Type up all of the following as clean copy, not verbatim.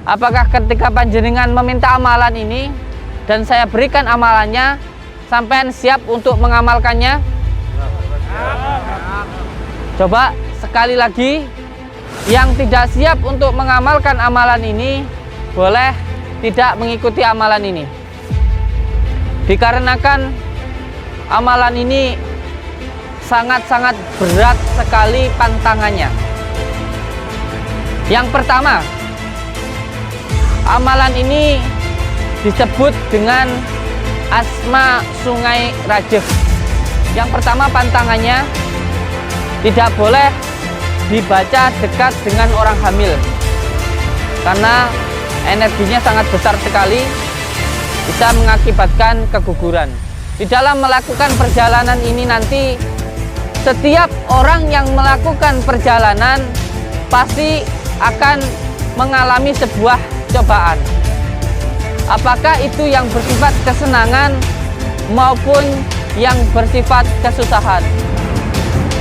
Apakah ketika panjenengan meminta amalan ini dan saya berikan amalannya, sampean siap untuk mengamalkannya? Coba sekali lagi, yang tidak siap untuk mengamalkan amalan ini boleh tidak mengikuti amalan ini. Dikarenakan amalan ini sangat-sangat berat sekali pantangannya. Yang pertama, amalan ini disebut dengan asma sungai Rajeh. Yang pertama, pantangannya tidak boleh dibaca dekat dengan orang hamil, karena energinya sangat besar sekali, bisa mengakibatkan keguguran. Di dalam melakukan perjalanan ini nanti, setiap orang yang melakukan perjalanan pasti akan mengalami sebuah cobaan. Apakah itu yang bersifat kesenangan maupun yang bersifat kesusahan.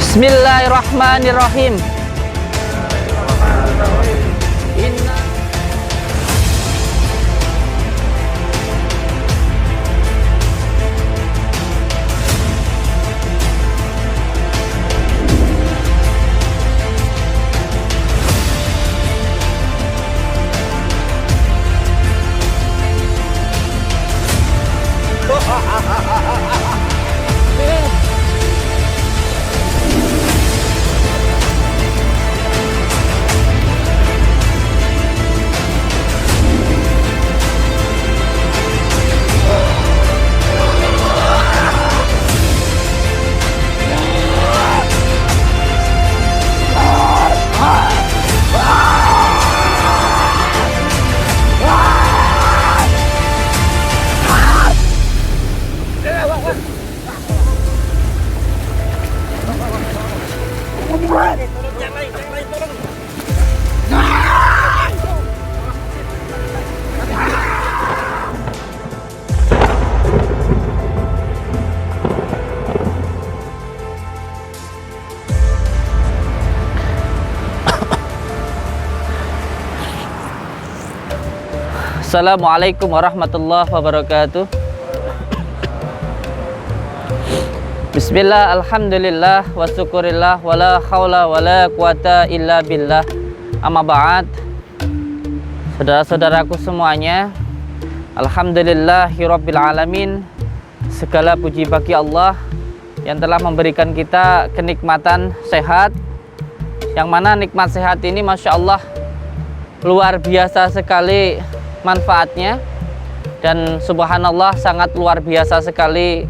Bismillahirrahmanirrahim. Assalamualaikum warahmatullahi wabarakatuh. Bismillah, alhamdulillah, wa syukurillah, wa la hawla wa la quwata illa billah. Amma ba'd. Saudara-saudaraku semuanya, alhamdulillahirabbil alamin. Segala puji bagi Allah yang telah memberikan kita kenikmatan sehat, yang mana nikmat sehat ini Masya Allah luar biasa sekali manfaatnya, dan subhanallah sangat luar biasa sekali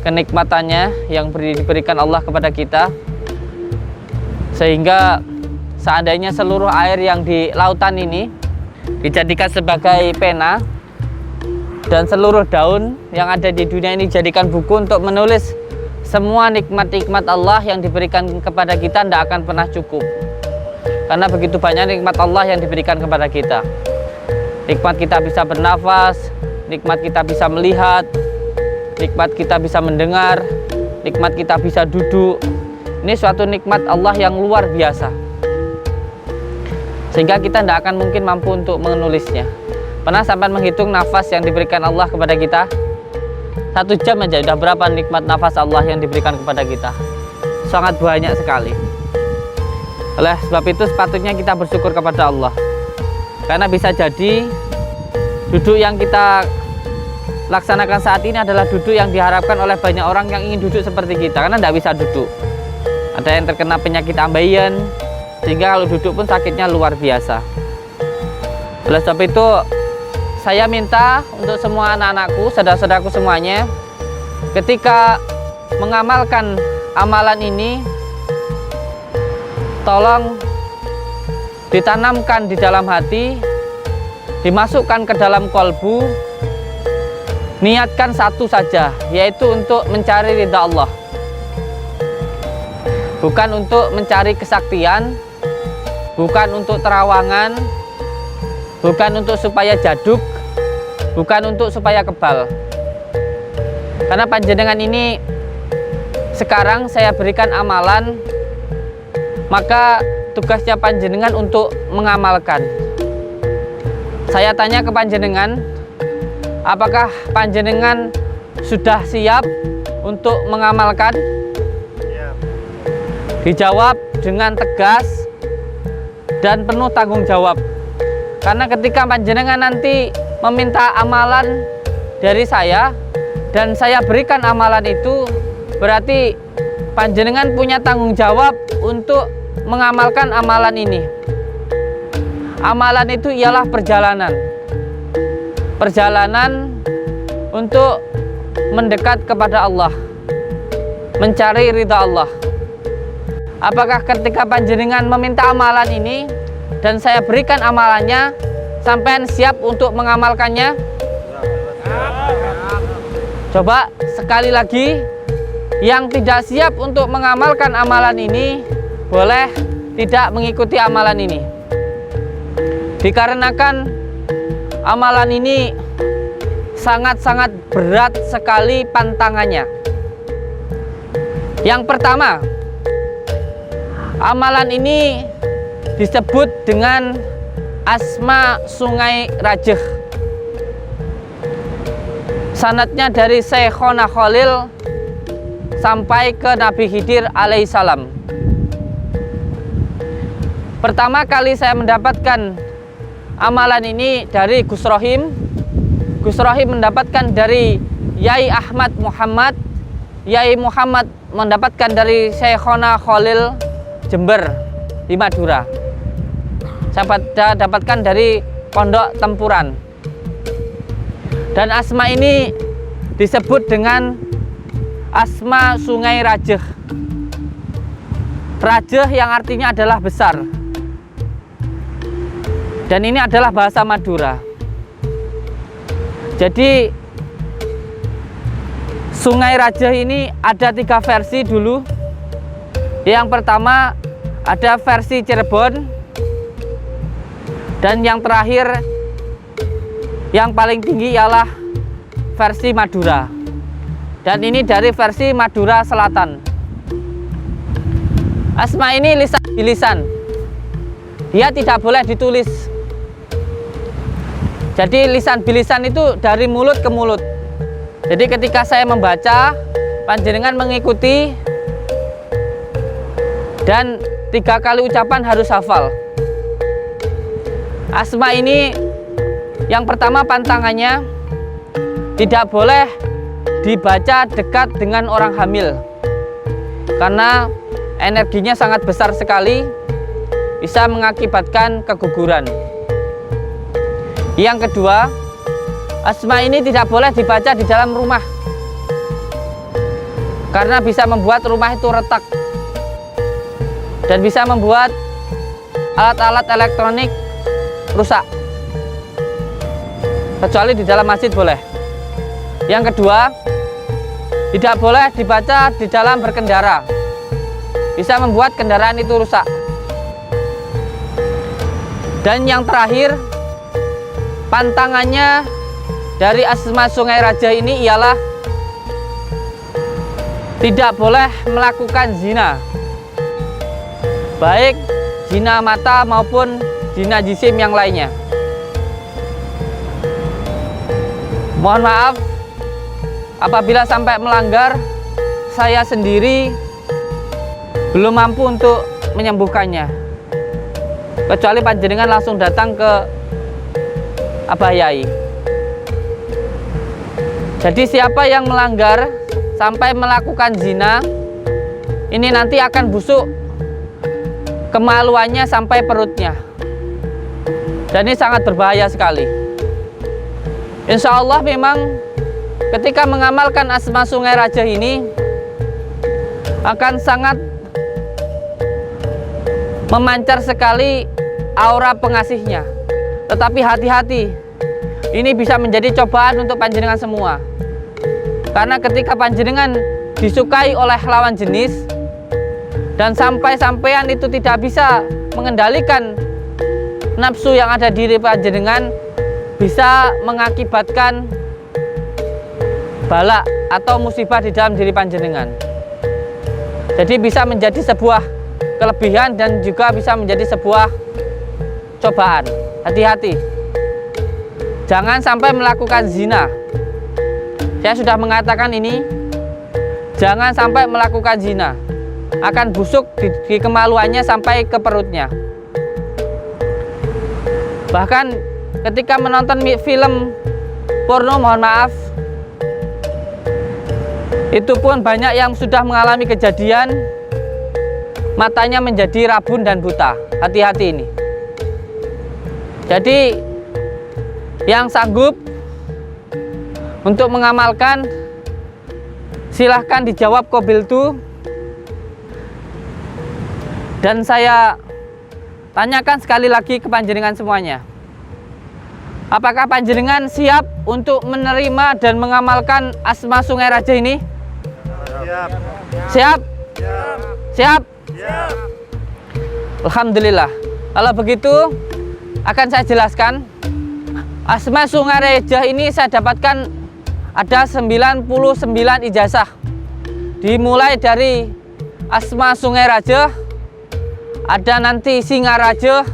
kenikmatannya yang diberikan Allah kepada kita, sehingga seandainya seluruh air yang di lautan ini dijadikan sebagai pena dan seluruh daun yang ada di dunia ini dijadikan buku untuk menulis semua nikmat-nikmat Allah yang diberikan kepada kita, tidak akan pernah cukup, karena begitu banyak nikmat Allah yang diberikan kepada kita. Nikmat kita bisa bernafas, nikmat kita bisa melihat, nikmat kita bisa mendengar, nikmat kita bisa duduk. Ini suatu nikmat Allah yang luar biasa, sehingga kita tidak akan mungkin mampu untuk menulisnya. Pernah sampai menghitung nafas yang diberikan Allah kepada kita? 1 jam aja udah berapa nikmat nafas Allah yang diberikan kepada kita? Sangat banyak sekali. Oleh sebab itu sepatutnya kita bersyukur kepada Allah, karena bisa jadi duduk yang kita laksanakan saat ini adalah duduk yang diharapkan oleh banyak orang yang ingin duduk seperti kita, karena tidak bisa duduk. Ada yang terkena penyakit ambeien, sehingga kalau duduk pun sakitnya luar biasa. Oleh sebab itu saya minta untuk semua anak-anakku, saudara-saudaraku semuanya, ketika mengamalkan amalan ini, tolong ditanamkan di dalam hati, dimasukkan ke dalam kolbu, niatkan satu saja, yaitu untuk mencari ridha Allah, bukan untuk mencari kesaktian, bukan untuk terawangan, bukan untuk supaya jaduk, bukan untuk supaya kebal. Karena panjenengan ini sekarang saya berikan amalan, maka tugasnya panjenengan untuk mengamalkan. Saya tanya ke panjenengan, apakah panjenengan sudah siap untuk mengamalkan? Dijawab dengan tegas dan penuh tanggung jawab. Karena ketika panjenengan nanti meminta amalan dari saya dan saya berikan amalan itu, berarti panjenengan punya tanggung jawab untuk mengamalkan amalan ini. Amalan itu ialah perjalanan. Perjalanan untuk mendekat kepada Allah, mencari ridha Allah. Apakah ketika panjenengan meminta amalan ini dan saya berikan amalannya, sampean siap untuk mengamalkannya? Coba sekali lagi, yang tidak siap untuk mengamalkan amalan ini boleh tidak mengikuti amalan ini. Dikarenakan amalan ini sangat-sangat berat sekali pantangannya. Yang pertama, amalan ini disebut dengan Asma Sungai Rajah. Sanadnya dari Syekhona Khalil sampai ke Nabi Khidir alaihissalam. Pertama kali saya mendapatkan amalan ini dari Gus Rohim. Gus Rohim mendapatkan dari Yai Ahmad Muhammad. Yai Muhammad mendapatkan dari Syekhona Khalil Jember di Madura. Saya dapatkan dari Pondok Tempuran. Dan asma ini disebut dengan Asma Sungai Rajah. Rajah yang artinya adalah besar. Dan ini adalah bahasa Madura. Jadi Sungai Rajah ini ada 3 versi dulu. Yang pertama ada versi Cirebon, dan yang terakhir yang paling tinggi ialah versi Madura. Dan ini dari versi Madura Selatan. Asma ini lisan bilisan. Dia tidak boleh ditulis. Jadi lisan bilisan itu dari mulut ke mulut. Jadi ketika saya membaca, panjenengan mengikuti, dan 3 kali ucapan harus hafal. Asma ini yang pertama pantangannya tidak boleh dibaca dekat dengan orang hamil, karena energinya sangat besar sekali, bisa mengakibatkan keguguran. Yang kedua, asma ini tidak boleh dibaca di dalam rumah, karena bisa membuat rumah itu retak dan bisa membuat alat-alat elektronik rusak. Kecuali di dalam masjid boleh. Yang kedua, tidak boleh dibaca di dalam berkendara, bisa membuat kendaraan itu rusak. Dan yang terakhir, pantangannya dari Asma Sungai Rajah ini ialah tidak boleh melakukan zina, baik zina mata maupun zina jisim yang lainnya. Mohon maaf apabila sampai melanggar, saya sendiri belum mampu untuk menyembuhkannya, kecuali panjenengan langsung datang ke Abah Yai. Jadi siapa yang melanggar sampai melakukan zina, ini nanti akan busuk kemaluannya sampai perutnya, dan ini sangat berbahaya sekali. Insya Allah memang ketika mengamalkan Asma Sungai Rajah ini akan sangat memancar sekali aura pengasihnya. Tetapi hati-hati, ini bisa menjadi cobaan untuk panjenengan semua. Karena ketika panjenengan disukai oleh lawan jenis dan sampai-sampean itu tidak bisa mengendalikan nafsu yang ada di diri panjenengan, bisa mengakibatkan bala atau musibah di dalam diri panjenengan. Jadi bisa menjadi sebuah kelebihan dan juga bisa menjadi sebuah cobaan. Hati-hati. jangan sampai melakukan zina. Saya sudah mengatakan ini, jangan sampai melakukan zina, akan busuk di kemaluannya sampai ke perutnya. Bahkan ketika menonton film porno, mohon maaf, itu pun banyak yang sudah mengalami kejadian matanya menjadi rabun dan buta. Hati-hati ini. Jadi yang sanggup untuk mengamalkan, silahkan dijawab qabiltu. Dan saya tanyakan sekali lagi ke panjenengan semuanya, apakah panjenengan siap untuk menerima dan mengamalkan Asma Sungai Raja ini? Siap. Siap? Siap. Siap? Siap. Alhamdulillah. Kalau begitu akan saya jelaskan. Asma Sungai Raja ini saya dapatkan ada 99 ijazah. Dimulai dari Asma Sungai Raja, ada nanti Singa Raja,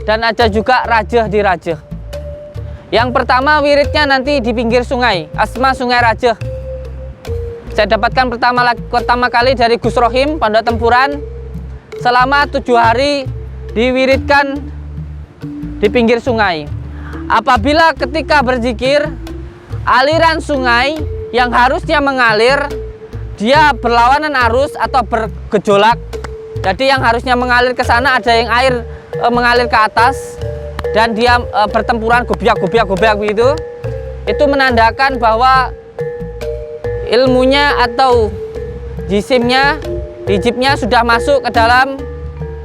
dan ada juga Raja di Raja. Yang pertama wiridnya nanti di pinggir sungai, Asma Sungai Raja. Saya dapatkan pertama kali dari Gus Rohim, Pondok Tempuran. Selama 7 hari diwiridkan di pinggir sungai. Apabila ketika berzikir, aliran sungai yang harusnya mengalir, dia berlawanan arus atau bergejolak. Jadi yang harusnya mengalir ke sana, ada yang air mengalir ke atas, dan dia bertempuran gobiak begitu. Itu menandakan bahwa ilmunya atau jisimnya, hijibnya sudah masuk ke dalam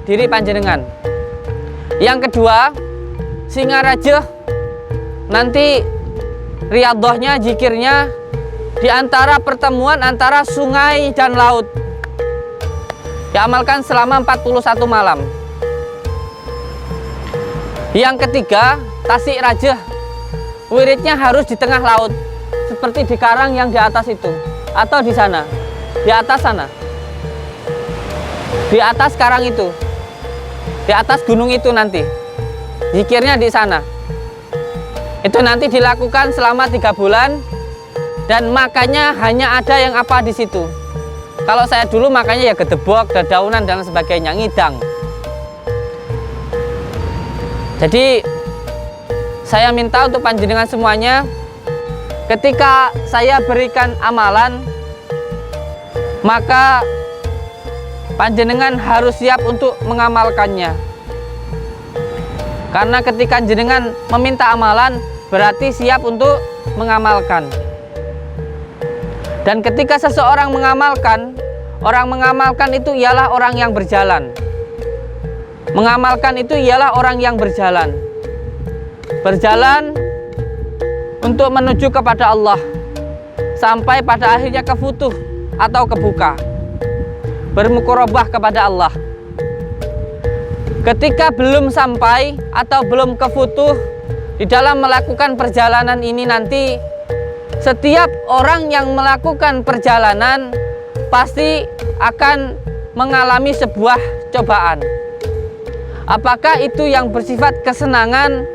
diri panjenengan. Yang kedua, Singa Raja, nanti riyadhahnya, zikirnya di antara pertemuan antara sungai dan laut. Diamalkan selama 41 malam. Yang ketiga, Tasik Raja, wiridnya harus di tengah laut, seperti di karang yang di atas itu, atau di sana, di atas sana, di atas karang itu, di atas gunung itu nanti. Zikirnya di sana. Itu nanti dilakukan selama 3 bulan, dan makannya hanya ada yang apa di situ. Kalau saya dulu makanya ya gedebok, dedaunan dan sebagainya, ngidang. Jadi saya minta untuk panjenengan semuanya, ketika saya berikan amalan, maka panjenengan harus siap untuk mengamalkannya. Karena ketika jenengan meminta amalan, berarti siap untuk mengamalkan. Dan ketika seseorang mengamalkan, orang mengamalkan itu ialah orang yang berjalan. Mengamalkan itu ialah orang yang berjalan. Berjalan untuk menuju kepada Allah, sampai pada akhirnya ke futuh atau kebuka, bermuqarabah kepada Allah. Ketika belum sampai atau belum ke futuh, di dalam melakukan perjalanan ini nanti, setiap orang yang melakukan perjalanan pasti akan mengalami sebuah cobaan. Apakah itu yang bersifat kesenangan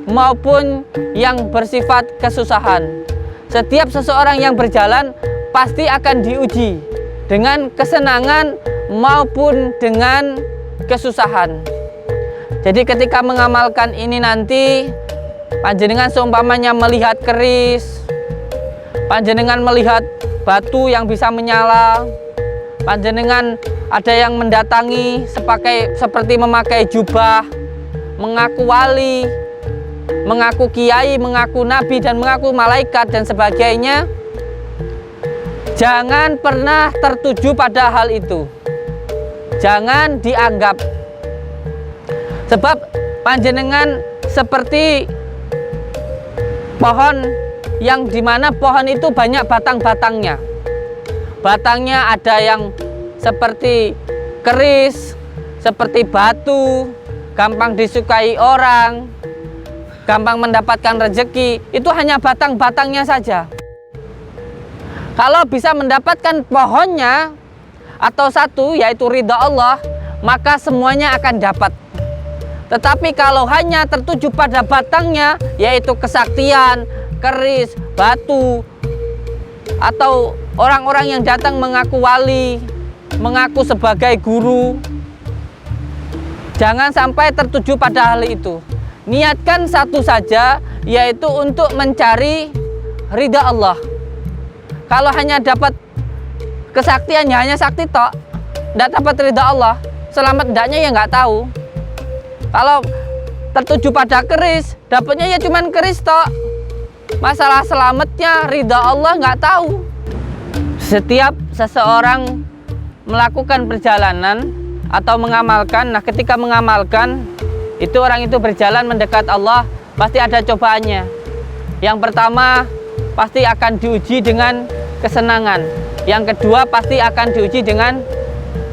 maupun yang bersifat kesusahan. Setiap seseorang yang berjalan pasti akan diuji dengan kesenangan maupun dengan kesusahan. Jadi ketika mengamalkan ini nanti, panjenengan seumpamanya melihat keris, panjenengan melihat batu yang bisa menyala, panjenengan ada yang mendatangi seperti memakai jubah, mengaku wali, mengaku kiai, mengaku nabi, dan mengaku malaikat dan sebagainya. Jangan pernah tertuju pada hal itu. Jangan dianggap. Sebab panjenengan seperti pohon yang dimana pohon itu banyak batang-batangnya. Batangnya ada yang seperti keris, seperti batu, gampang disukai orang, gampang mendapatkan rezeki. Itu hanya batang-batangnya saja. Kalau bisa mendapatkan pohonnya atau satu, yaitu ridha Allah, maka semuanya akan dapat. Tetapi kalau hanya tertuju pada batangnya, yaitu kesaktian, keris, batu, atau orang-orang yang datang mengaku wali, mengaku sebagai guru, jangan sampai tertuju pada hal itu. Niatkan satu saja, yaitu untuk mencari ridha Allah. Kalau hanya dapat kesaktian, ya hanya sakti tok, tidak dapat ridha Allah, selamat tidaknya ya nggak tahu. Kalau tertuju pada keris, dapatnya ya cuman keris tok, masalah selamatnya ridha Allah nggak tahu. Setiap seseorang melakukan perjalanan atau mengamalkan, nah ketika mengamalkan itu orang itu berjalan mendekat Allah, pasti ada cobaannya. Yang pertama pasti akan diuji dengan kesenangan, yang kedua pasti akan diuji dengan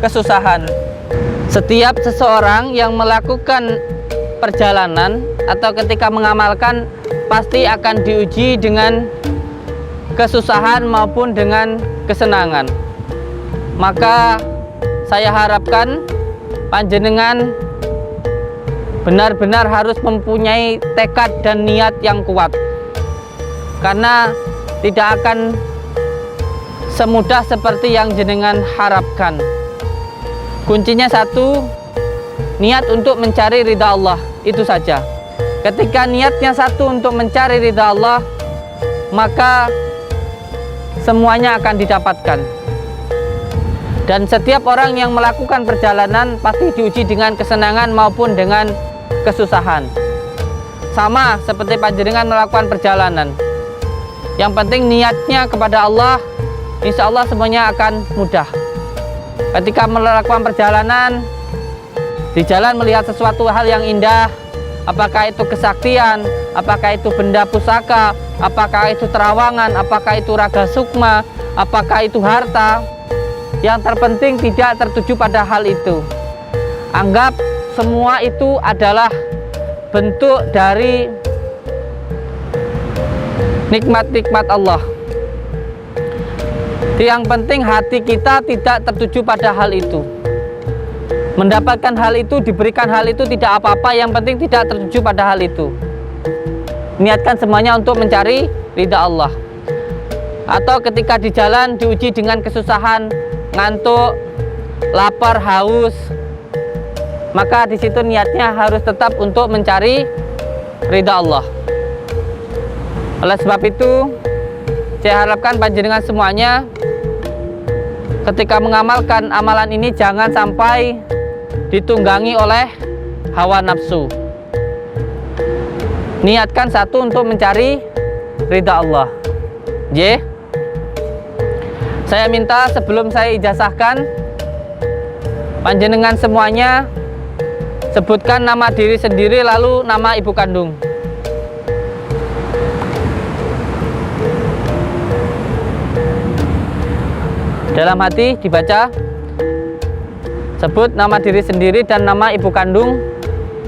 kesusahan. Setiap seseorang yang melakukan perjalanan atau ketika mengamalkan pasti akan diuji dengan kesusahan maupun dengan kesenangan. Maka saya harapkan panjenengan benar-benar harus mempunyai tekad dan niat yang kuat, karena tidak akan semudah seperti yang jenengan harapkan. Kuncinya satu, niat untuk mencari ridha Allah, itu saja. Ketika niatnya satu untuk mencari ridha Allah, maka semuanya akan didapatkan. Dan setiap orang yang melakukan perjalanan pasti diuji dengan kesenangan maupun dengan kesusahan. Sama seperti panjenengan melakukan perjalanan. Yang penting niatnya kepada Allah, insya Allah semuanya akan mudah. Ketika melakukan perjalanan, di jalan melihat sesuatu hal yang indah, apakah itu kesaktian, apakah itu benda pusaka, apakah itu terawangan, apakah itu raga sukma, apakah itu harta, yang terpenting tidak tertuju pada hal itu. Anggap semua itu adalah bentuk dari nikmat-nikmat Allah. Yang penting hati kita tidak tertuju pada hal itu. Mendapatkan hal itu, diberikan hal itu tidak apa-apa, yang penting tidak tertuju pada hal itu. Niatkan semuanya untuk mencari ridha Allah. Atau ketika di jalan diuji dengan kesusahan, ngantuk, lapar, haus, maka di situ niatnya harus tetap untuk mencari ridha Allah. Oleh sebab itu, saya harapkan panjenengan semuanya ketika mengamalkan amalan ini jangan sampai ditunggangi oleh hawa nafsu. Niatkan satu untuk mencari ridha Allah. J. Saya minta sebelum saya ijazahkan, panjenengan semuanya sebutkan nama diri sendiri lalu nama ibu kandung. Dalam hati dibaca, sebut nama diri sendiri dan nama ibu kandung.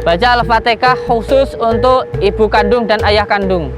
Baca Al-Fatihah khusus untuk ibu kandung dan ayah kandung.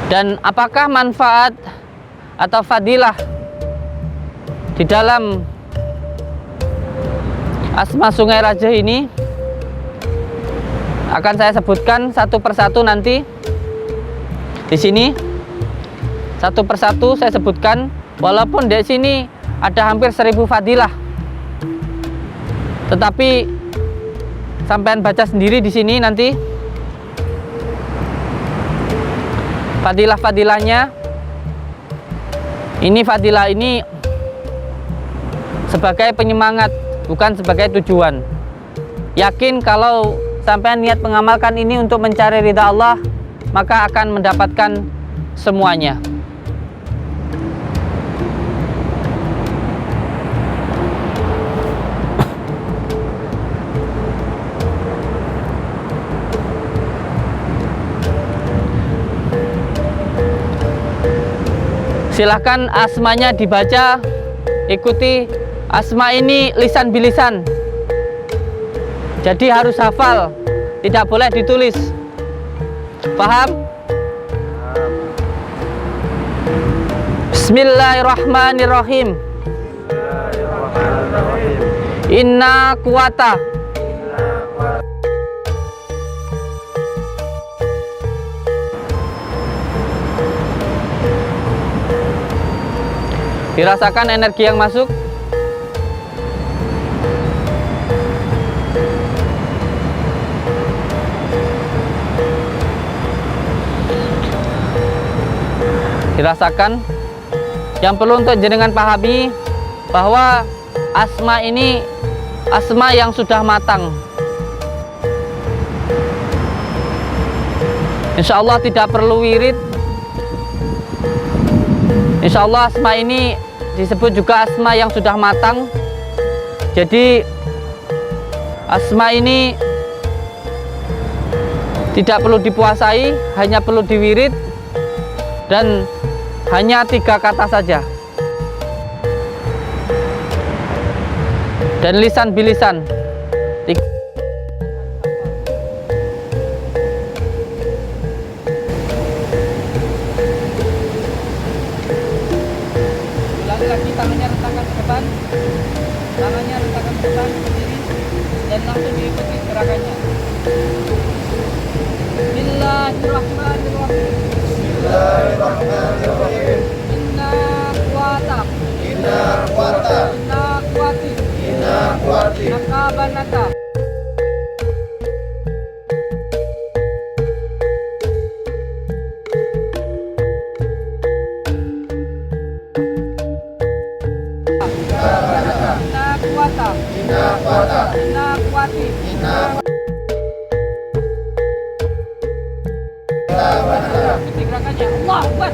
Dan apakah manfaat atau fadilah di dalam Asma Sungai Raja ini akan saya sebutkan satu persatu nanti. Di sini satu persatu saya sebutkan, walaupun di sini ada hampir 1000 fadilah, tetapi sampean baca sendiri di sini nanti. Fadilah-fadilahnya ini, fadilah ini sebagai penyemangat, bukan sebagai tujuan. Yakin kalau sampai niat mengamalkan ini untuk mencari ridha Allah, maka akan mendapatkan semuanya. Silahkan asmanya dibaca, ikuti. Asma ini lisan bilisan, jadi harus hafal, tidak boleh ditulis. Paham? Bismillahirrahmanirrahim. Inna kuwata. Dirasakan energi yang masuk. Dirasakan. Yang perlu untuk jenengan pahami bahwa asma ini asma yang sudah matang. Insya Allah tidak perlu wirid. Insya Allah asma ini disebut juga asma yang sudah matang. Jadi asma ini tidak perlu dipuasai, hanya perlu diwirid, dan hanya 3 kata saja. Dan lisan bilisan. Ulangi lagi, tangannya rentangkan ke depan. Tangannya rentangkan ke depan sendiri, dan langsung diikuti gerakannya. Bismillahirrahmanirrahim. Bismillahirrahmanirrahim. Inna kuwata. Inna kuwata. Inna kuwati. Inna kuwati. Nakabanata. Inna kuwata. Inna kuwata. Inna kuwati. Inna Ikuti gerakannya. Allah Akbar.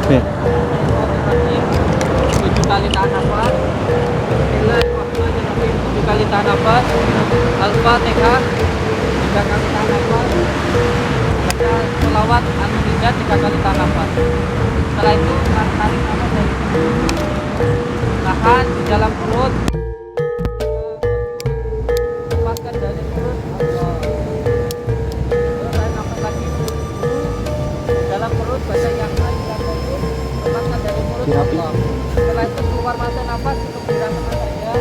Ya. Bismillahirrahmanirrahim. 7 kali tahan nafas. Bismillahirrahmanirrahim. 7 kali tahan nafas. Al-Fatihah 3 kali tahan nafas. Baca sholawat An-Nuriyah 3 kali tahan nafas. Setelah itu tarik nafas dari hidung. Tahan di dalam perut. Lepaskan dari perut. Allah. Terus tarik nafas lagi. Dalam perut baca yang lain dalam perut. Lepaskan dari mulut. Allah. Setelah itu keluar masuk nafas untuk dirasakan saja.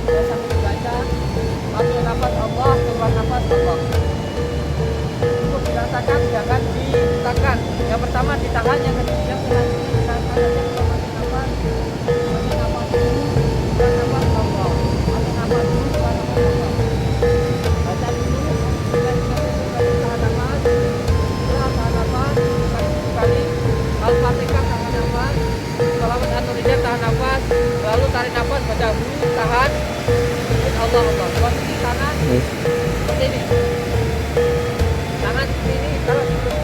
Dan sambil dibaca masuk nafas Allah, keluar nafas Allah. Untuk dirasakan jangan ditahan. Yang pertama ditahan, yang kedua yang selanjutnya ditahan saja. Keluar masuk nafas. Masuk nafas dulu, keluar nafas Allah. Masuk nafas dulu, keluar nafas Allah. Baca dulu. Tahan nafas. Tahan nafas. Kali Al-Fatihah tahan nafas. Sholawat An-Nuriyah tahan nafas. Lalu tarik nafas, baca hu, tahan. Allah Allah. Posisi tangan seperti ini. Tangan seperti ini, taruh di perut.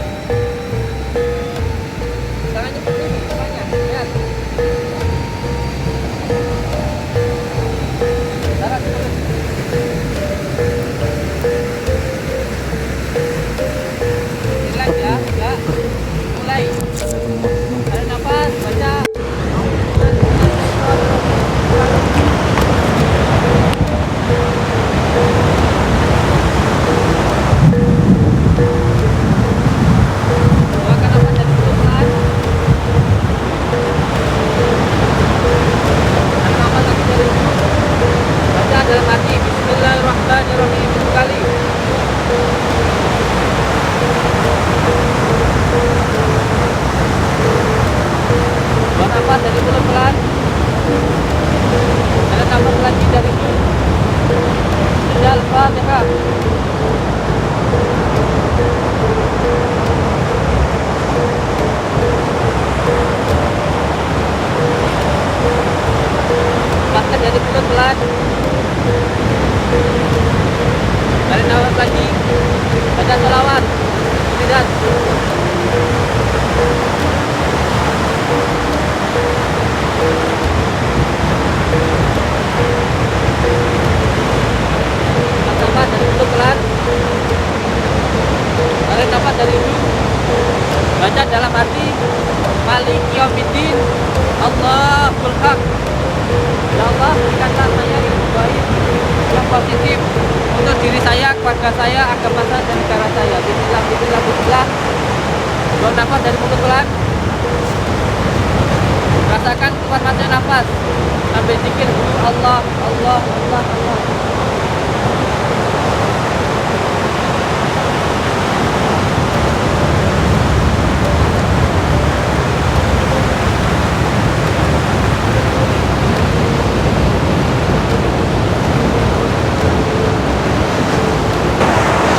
Tangannya seperti ini, tangannya. Lihat. Taruh di perut. Relax ya, ya. Mulai. Tarik nafas, baca. Keluarkan nafas dari mulut pelan. Tarik nafas lagi dari mulut. Baca dalam hati. Bismillahirrahmanirrahim 7 kali. Buang nafas dari mulut pelan. Tarik nafas lagi dari mulut. Sudah Al-Fatihah. Lepaskan dari mulut pelan. Tarik nafas lagi. Baca sholawat. Tidak. Nafas dari mulut pelan. Tarik nafas dari hidung. Baca dalam hati. Malik Yaumiddin. Allahul Haq. Ya Allah, berikanlah saya yang baik, yang positif untuk diri saya, keluarga saya, agama saya, dan negara saya. Bismillah, bismillah, bismillah. Buang nafas dari mulut pelan. Rasakan keluar masuk nafas. Sampai zikir Allah, Allah, Allah, Allah.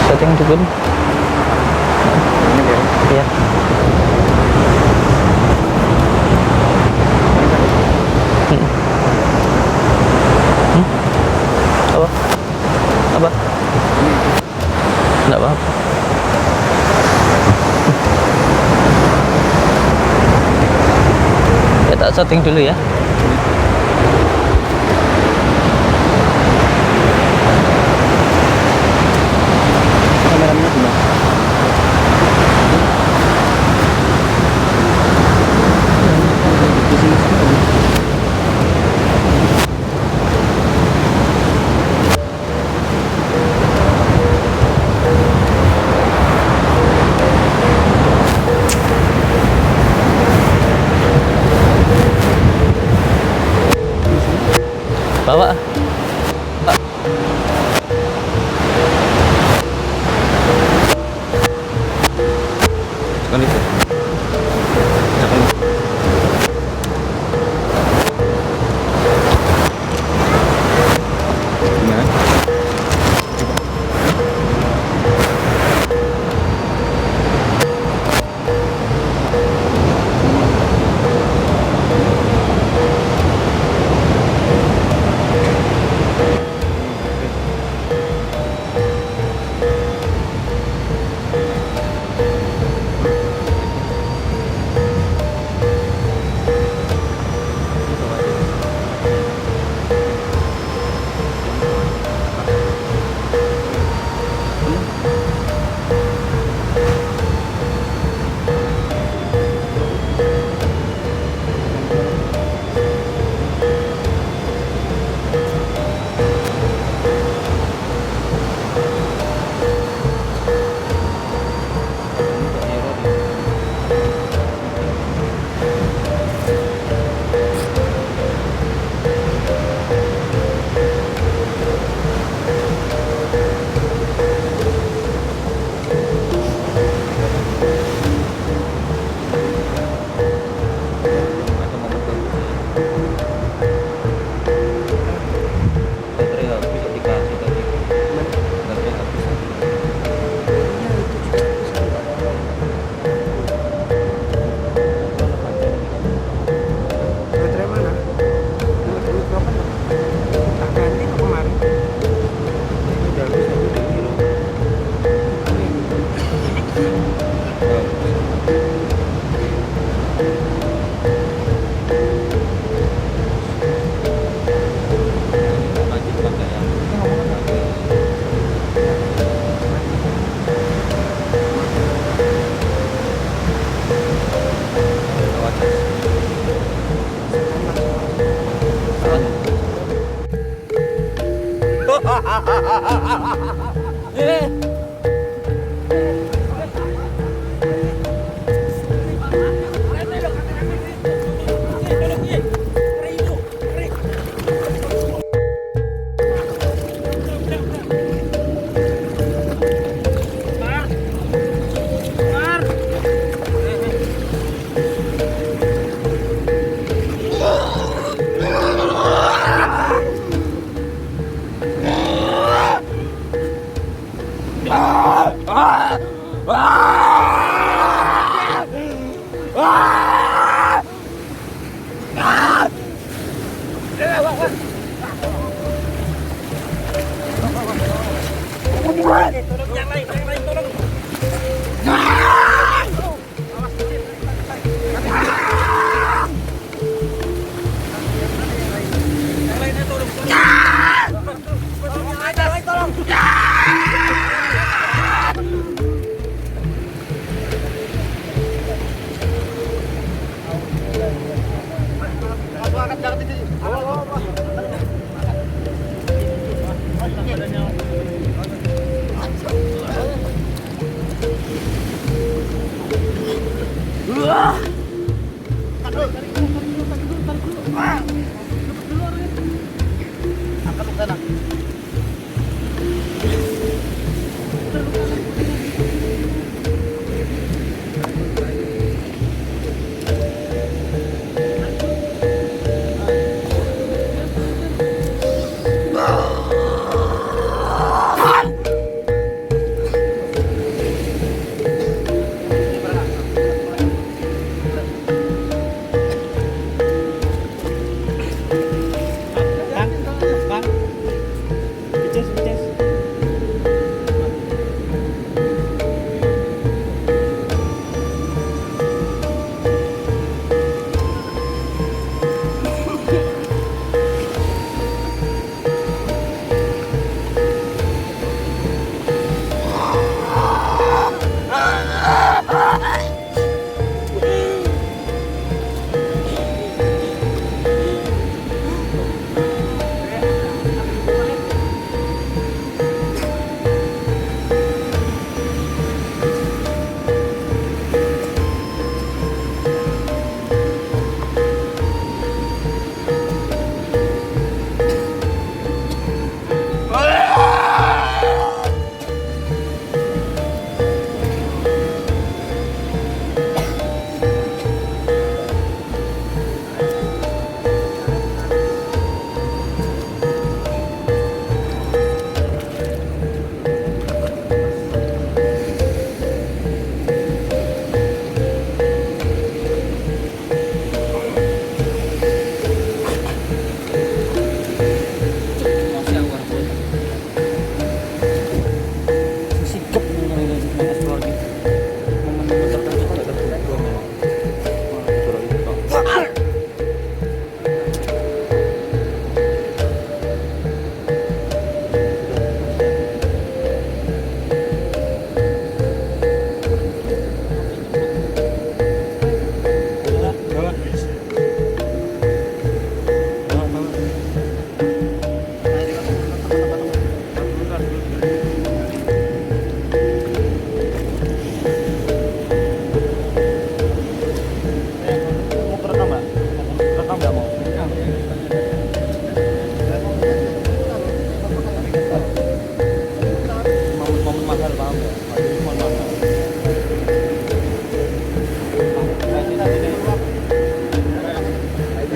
Setting cukup. Iya. Apa? Apa? Enggak apa-apa. Ya tak setting dulu ya. Kameranya gimana? Bawa. Kan itu. Gimana?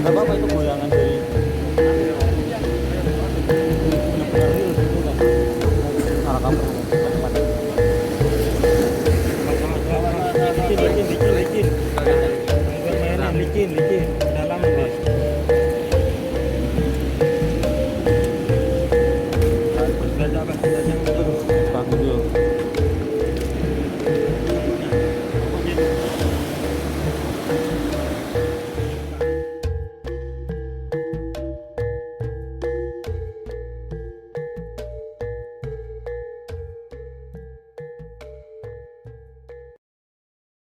Gak apa-apa itu goyangan.